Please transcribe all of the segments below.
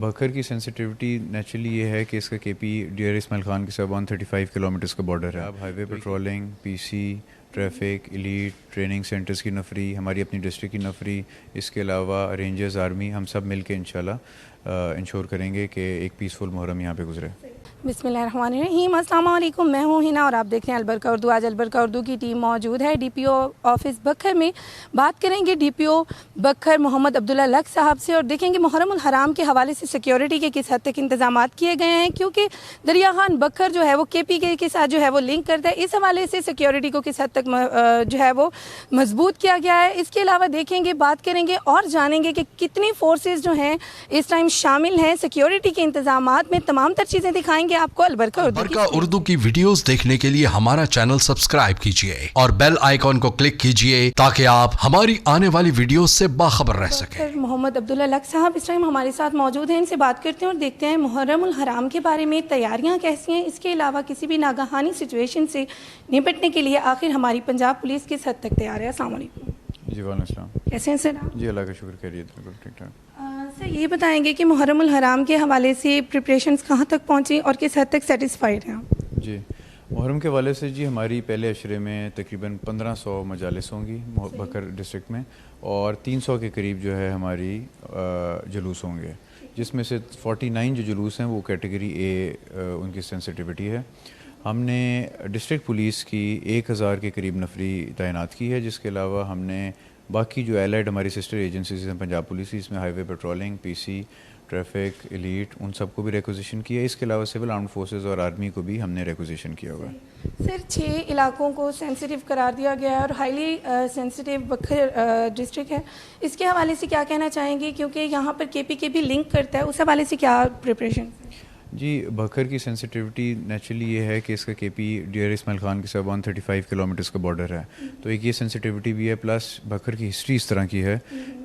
बकर की sensitivity naturally ये है कि इसका केपी डियर इस्माइल खान के साथ 135 किलोमीटर्स का बॉर्डर है। अब highway patrolling, PC, traffic, elite, training centres की नफरी, हमारी अपनी डिस्ट्रिक्ट की नफरी, इसके अलावा रेंजर्स, आर्मी, हम सब मिल के इंशाल्लाह इंश्योर करेंगे कि एक पीसफुल मुहर्रम यहाँ पे गुजरे। बिस्मिल्लाहिर्रहमानिर्रहीम, अस्सलाम वालेकुम। मैं हूँ हिना और आप देख रहे हैं अलबरका उर्दू। आज अलबरका उर्दू की टीम मौजूद है डीपीओ ऑफिस बखर में। बात करेंगे डीपीओ बखर मोहम्मद अब्दुल्ला लक साहब से और देखेंगे मुहर्रम उल हराम के हवाले से सिक्योरिटी के किस हद तक इंतजाम किए गए हैं, क्योंकि दरिया खान बखर जो है वो KPK के साथ जो है वो लिंक करता है। इस हवाले से सिक्योरिटी को किस हद तक जो है वो मजबूत किया गया है। इसके अलावा देखेंगे, बात करेंगे और जानेंगे कि कितनी फोर्सेज जो हैं इस टाइम शामिल हैं सिक्योरिटी के इंतजाम में। तमाम तर चीज़ें दिखाएंगे आपको अलबरका उर्दू की वीडियोस देखने के लिए हमारा चैनल सब्सक्राइब कीजिए और बेल आइकॉन को क्लिक कीजिए ताकि आप हमारी आने वाली वीडियोस से बाखबर रह सकें। मोहम्मद अब्दुल्ला लक साहब इस टाइम हमारे साथ मौजूद हैं। इनसे बात करते हैं और देखते हैं मुहर्रम उल हराम के बारे में तैयारियां कैसी हैं। इसके अलावा किसी भी नागहानी सिचुएशन से निपटने के लिए आखिर हमारी पंजाब पुलिस किस हद तक तैयार है। अस्सलाम वालेकुम। जी वालेकुम अस्सलाम। कैसे हैं सर आप? जी अल्लाह का शुक्र, खैरियत, बिल्कुल ठीक ठाक। सर ये बताएंगे कि मुहर्रम उल हराम के हवाले से प्रिपरेशंस कहाँ तक पहुँची और किस हद तक सेटिस्फाइड हैं आप? जी मुहर्रम के हवाले से जी हमारी पहले अशरे में तकरीबन 1500 मजालिस होंगी बकर डिस्ट्रिक्ट में और 300 के करीब जो है हमारी जुलूस होंगे, जिसमें से 49 जो जुलूस हैं वो कैटेगरी A उनकी सेंसिटिविटी है। हमने डिस्ट्रिक्ट पुलिस की 1000 के करीब नफरी तैनात की है, जिसके अलावा हमने बाकी जो एलाइड हमारी सिस्टर एजेंसीज हैं पंजाब पुलिस, इसमें highway patrolling, PC, traffic, elite, उन सबको भी रिक्विजिशन किया है। इसके अलावा सिविल आर्म्ड फोर्सेस और आर्मी को भी हमने रिक्विजिशन किया हुआ है। सर 6 इलाकों को सेंसिटिव करार दिया गया है और हाईली सेंसिटिव बखर डिस्ट्रिक्ट है। इसके हवाले से क्या कहना चाहेंगे, क्योंकि यहाँ पर KPK भी लिंक करता है, उस हवाले से क्या प्रिपरेशन? जी बकर की सेंसिटिविटी नेचुरली ये है कि इसका केपी डियर इस्माइल खान के साथ 135 किलोमीटर्स का बॉर्डर है, तो एक ये सेंसिटिविटी भी है। प्लस बकर की हिस्ट्री इस तरह की है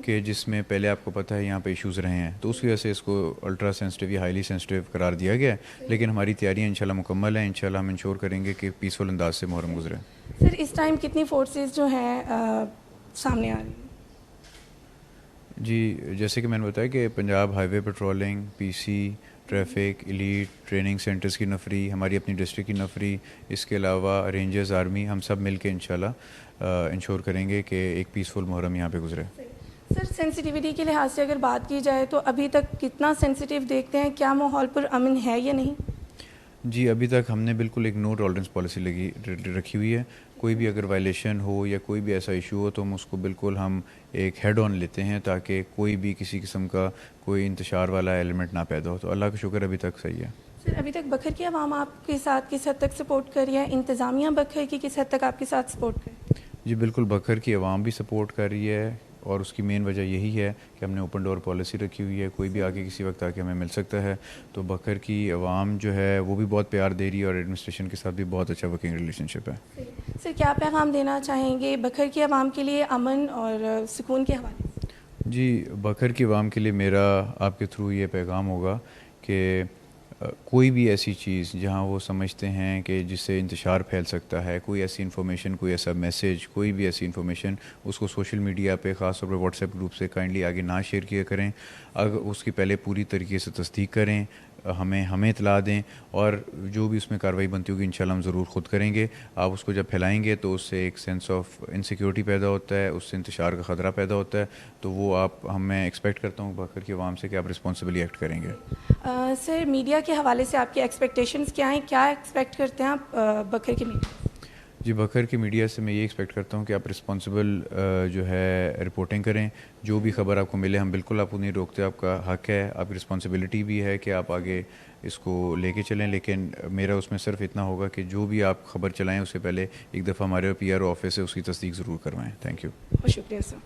कि जिसमें पहले आपको पता है यहाँ पे इश्यूज़ रहे हैं, तो उसकी वजह से इसको अल्ट्रा सेंसिटिव या हाईली सेंसिटिव करार दिया गया है। लेकिन हमारी तैयारियाँ इंशाल्लाह मुकम्मल हैं। इंशाल्लाह हम इंश्योर करेंगे कि पीसफुल अंदाज से मुहर्रम गुजरे। सर इस टाइम कितनी फोर्सेज जो हैं सामने आ रही हैं? जी जैसे कि मैंने बताया कि Punjab highway patrolling, PC, traffic, elite, training centres की नफरी, हमारी अपनी डिस्ट्रिक्ट की नफरी, इसके अलावा रेंजर्स, आर्मी, हम सब मिल के इंशाल्लाह इंश्योर करेंगे कि एक पीसफुल मुहर्रम यहाँ पे गुजरे। सर सेंसिटिविटी के लिहाज से अगर बात की जाए तो अभी तक कितना सेंसिटिव देखते हैं, क्या माहौल पर अमन है या नहीं? जी अभी तक हमने बिल्कुल एक नो टॉलरेंस पॉलिसी रखी हुई है। कोई भी अगर वायलेशन हो या कोई भी ऐसा इशू हो तो हम उसको बिल्कुल हम एक हेड ऑन लेते हैं, ताकि कोई भी किसी किस्म का कोई इंतशार वाला एलिमेंट ना पैदा हो। तो अल्लाह का शुक्र अभी तक सही है। सर अभी तक बखर की आवाम आपके साथ किस हद तक सपोर्ट कर रही है, इंतज़ामिया बखर की किस हद तक आपके साथ सपोर्ट कर रही है? जी बिल्कुल बकर की आवाम भी सपोर्ट कर रही है और उसकी मेन वजह यही है कि हमने ओपन डोर पॉलिसी रखी हुई है। कोई भी आगे किसी वक्त आके हमें मिल सकता है, तो बकर की आवाम जो है वो भी बहुत प्यार दे रही है और एडमिनिस्ट्रेशन के साथ भी बहुत अच्छा वर्किंग रिलेशनशिप है। सर क्या पैगाम देना चाहेंगे बकर की आवाम के लिए अमन और सुकून के हवाले से? जी बकर की आवाम के लिए मेरा आपके थ्रू ये पैगाम होगा कि कोई भी ऐसी चीज़ जहां वो समझते हैं कि जिससे इंतशार फैल सकता है, कोई ऐसी इन्फॉर्मेशन, कोई ऐसा मैसेज, कोई भी ऐसी इन्फॉर्मेशन, उसको सोशल मीडिया पे ख़ास तौर पर व्हाट्सएप ग्रुप से काइंडली आगे ना शेयर किया करें। अगर उसकी पहले पूरी तरीके से तस्दीक करें, हमें इतला दें और जो भी उसमें कार्रवाई बनती होगी इंशाल्लाह हम ज़रूर ख़ुद करेंगे। आप उसको जब फैलाएंगे तो उससे एक सेंस ऑफ इनसिक्योरिटी पैदा होता है, उससे इंतशार का ख़तरा पैदा होता है। तो वो मैं एक्सपेक्ट करता हूँ बकर की आवाम से कि आप रिस्पॉन्सिबली एक्ट करेंगे। सर मीडिया के हवाले से आपकी एक्सपेक्टेशंस क्या हैं, क्या एक्सपेक्ट करते हैं आप बकर की मीडिया? जी बकर की मीडिया से मैं ये एक्सपेक्ट करता हूँ कि आप रिस्पॉन्सिबल जो है रिपोर्टिंग करें। जो भी खबर आपको मिले हम बिल्कुल आपको नहीं रोकते, आपका हक है, आपकी रिस्पॉन्सिबिलिटी भी है कि आप आगे इसको लेके चलें। लेकिन मेरा उसमें सिर्फ इतना होगा कि जो भी आप खबर चलाएं उससे पहले एक दफ़ा हमारे PRO ऑफिस है उसकी तस्दीक ज़रूर करवाएं। Thank you. बहुत शुक्रिया सर।